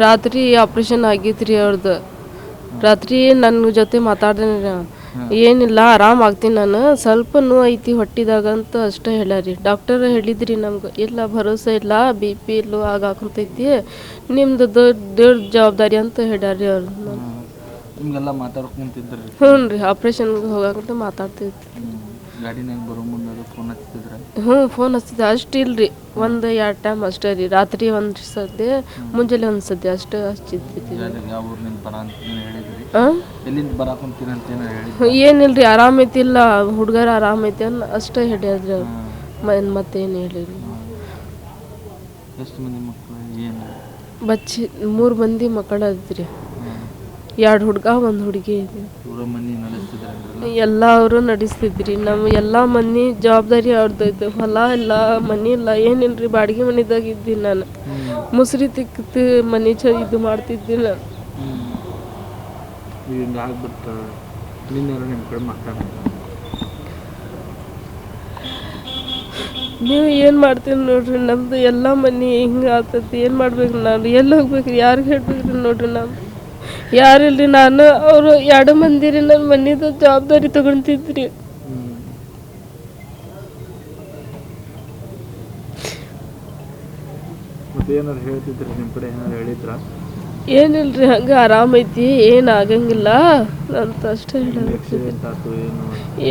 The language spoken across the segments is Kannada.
ರಾತ್ರಿ ಆಪ್ರೇಷನ್ ಆಗೈತ್ರಿ ಅವ್ರದ್ದು. ರಾತ್ರಿ ನನ್ನ ಜೊತೆ ಮಾತಾಡ್ದೇನೆ, ಏನಿಲ್ಲ ಆರಾಮ್ ಆಗ್ತೀನಿ ನಾನು, ಸ್ವಲ್ಪ ನೋವು ಐತಿ ಹೊಟ್ಟಿದಾಗ ಅಂತ ಅಷ್ಟೇ ಹೇಳ್ಯಾರಿ. ಡಾಕ್ಟರ್ ಹೇಳಿದ್ರಿ ನಮ್ಗೆ, ಇಲ್ಲ ಭರೋಸೆ ಇಲ್ಲ, ಬಿ ಪಿ ಲೋ ಆಗಾಕುಂತೈತಿ, ನಿಮ್ದು ದೊಡ್ಡ ಜವಾಬ್ದಾರಿ ಅಂತ ಹೇಳ್ಯಾರಿ ಅವ್ರು. ನಿಮಗೆಲ್ಲ ಮಾತಾಡ್ಕೊಂತಿದ್ರಿ? ಹ್ಞೂ ರೀ, ಆಪ್ರೇಷನ್ಗೆ ಹೋಗಾಕಂತ ಮಾತಾಡ್ತಿದ್ವಿ. ಗಾಡಿನಾಗ ಬರೋ ಮುಂದೆ ಫೋನ್ ಹಚ್ತಿದ್ರ? ಹ್ಞೂ, ಫೋನ್ ಹಚ್ತಿದ್ದೆ. ಅಷ್ಟು ಇಲ್ರಿ, 1-2 ಟೈಮ್ ಅಷ್ಟೇ ರೀ. ರಾತ್ರಿ ಒಂದು ಸದ್ಯ, ಮುಂಜಾನೆ ಒಂದು ಸದ್ಯ ಅಷ್ಟೇ ಹಚ್ಚಿದ್ವಿ. ಯಾವ ಊರಿನಿಂದ ಬರ ಅಂತ ಹೇಳಿದ್ರಿ? ಹಾಂ, ಎಲ್ಲಿಂದ ಬರಾಕುಂತೀರ ಅಂತ ಏನೋ ಹೇಳಿದ್ರಿ? ಏನಿಲ್ರಿ, ಆರಾಮೈತಿಲ್ಲ ಹುಡುಗರ ಆರಾಮೈತಿ ಅನ್ನ ಅಷ್ಟೇ ಹೇಳಿದ್ರಿ ಅವ್ರು. ಮತ್ತೇನು ಹೇಳಿರಿ. ಎಷ್ಟು ಮಂದಿ ಮಕ್ಕಳು? ಏನು ಬಚ್ಚಿ 3 ಮಂದಿ ಮಕ್ಕಳು ಅದ್ರಿ. 2 ಹುಡುಗ 1 ಹುಡುಗಿ ಇದೆ. ಪೂರ ಮನೆ ನಡೆಸ್ತಿದ್ರಲ್ಲ? ಎಲ್ಲ ಅವರು ನಡೆಸ್ತಿದ್ರಿ. ನಮ್ಮ ಎಲ್ಲ ಮನೆ ಜವಾಬ್ದಾರಿ ಅವ್ರದ್ದು. ಹೊಲ ಇಲ್ಲ, ಮನೆ ಇಲ್ಲ, ಏನಿಲ್ರಿ, ಬಾಡಿಗೆ ಮನೆದಾಗ ಇದ್ದೀನಿ ನಾನು. ಮುಸ್ರಿ ತಿಕ್ಕಿತ್ತು ಮನೆ ಇದು ಮಾಡ್ತಿದ್ದಿ ನಾನು. ಹಿಂಗೆ ಆಗ್ಬಿಟ್ಟು ನಿನ್ನೆಲ್ಲ ನಿಮ್ಮ ಕಡೆ ಮಾತಾಡ್ತಾರೆ. ನೀವು ಏನು ಮಾಡ್ತೀರಿ ನೋಡ್ರಿ, ನಮ್ಮದು ಎಲ್ಲ ಮನೆ ಹಿಂಗೆ ಆಗ್ತೈತಿ. ಏನು ಮಾಡ್ಬೇಕು ನಾನು, ಎಲ್ಲಿ ಹೋಗ್ಬೇಕು, ಯಾರಿಗೆ ಹೇಳ್ಬೇಕ್ರಿ ನೋಡ್ರಿ. ನಾವು ಯಾರಿಲ್ರಿ, ನಾನು ಅವರು 2 ಮಂದಿ ರೀ ನನ್ನ ಮನೆದು ಜವಾಬ್ದಾರಿ ತಗೊತಿದ್ರಿ. ಮತ್ತೆ ಏನಾರು ಹೇಳ್ತಿದ್ರಿ ನಿಮ್ಮ ಕಡೆ? ಏನಾರು ಹೇಳಿದ್ರ? ಏನಿಲ್ರಿ, ಹಂಗೆ ಆರಾಮೈತಿ, ಏನು ಆಗಂಗಿಲ್ಲ ಅಂತ ಅಷ್ಟೇ ಹೇಳಿ.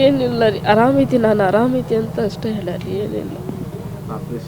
ಏನಿಲ್ಲ ರೀ, ಆರಾಮೈತಿ, ನಾನು ಆರಾಮೈತಿ ಅಂತ ಅಷ್ಟೇ ಹೇಳ್ಯಾರಿ, ಏನಿಲ್ಲ.